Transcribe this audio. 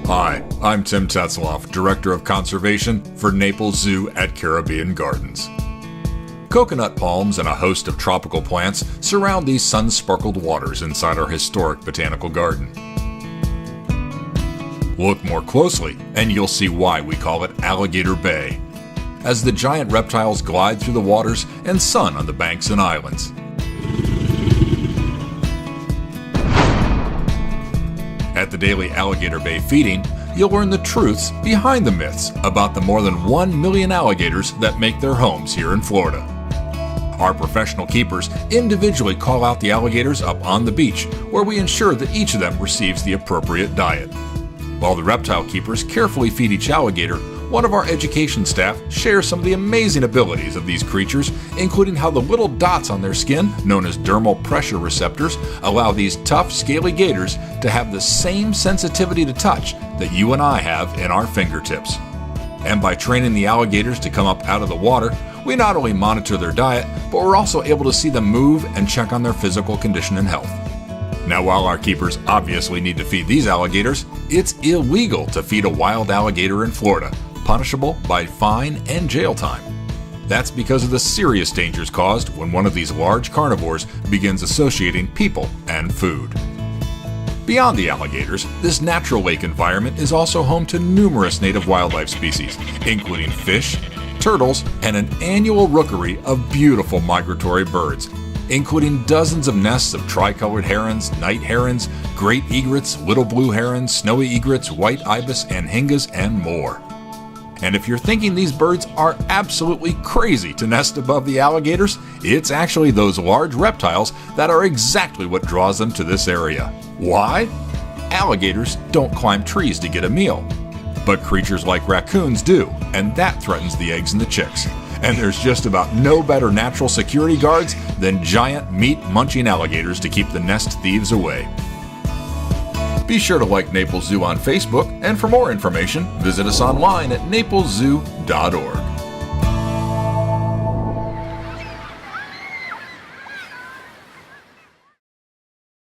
Hi, I'm Tim Tetzloff, Director of Conservation for Naples Zoo at Caribbean Gardens. Coconut palms and a host of tropical plants surround these sun-sparkled waters inside our historic botanical garden. Look more closely, and you'll see why we call it Alligator Bay, as the giant reptiles glide through the waters and sun on the banks and islands. At the daily Alligator Bay Feeding, you'll learn the truths behind the myths about the more than 1 million alligators that make their homes here in Florida. Our professional keepers individually call out the alligators up on the beach, where we ensure that each of them receives the appropriate diet. While the reptile keepers carefully feed each alligator, one of our education staff shares some of the amazing abilities of these creatures, including how the little dots on their skin, known as dermal pressure receptors, allow these tough, scaly gators to have the same sensitivity to touch that you and I have in our fingertips. And by training the alligators to come up out of the water, we not only monitor their diet, but we're also able to see them move and check on their physical condition and health. Now, while our keepers obviously need to feed these alligators, it's illegal to feed a wild alligator in Florida, punishable by fine and jail time. That's because of the serious dangers caused when one of these large carnivores begins associating people and food. Beyond the alligators, this natural lake environment is also home to numerous native wildlife species, including fish, turtles, and an annual rookery of beautiful migratory birds, including dozens of nests of tricolored herons, night herons, great egrets, little blue herons, snowy egrets, white ibis, anhingas, and more. And if you're thinking these birds are absolutely crazy to nest above the alligators, it's actually those large reptiles that are exactly what draws them to this area. Why? Alligators don't climb trees to get a meal, but creatures like raccoons do, and that threatens the eggs and the chicks. And there's just about no better natural security guards than giant meat-munching alligators to keep the nest thieves away. Be sure to like Naples Zoo on Facebook, and for more information, visit us online at napleszoo.org.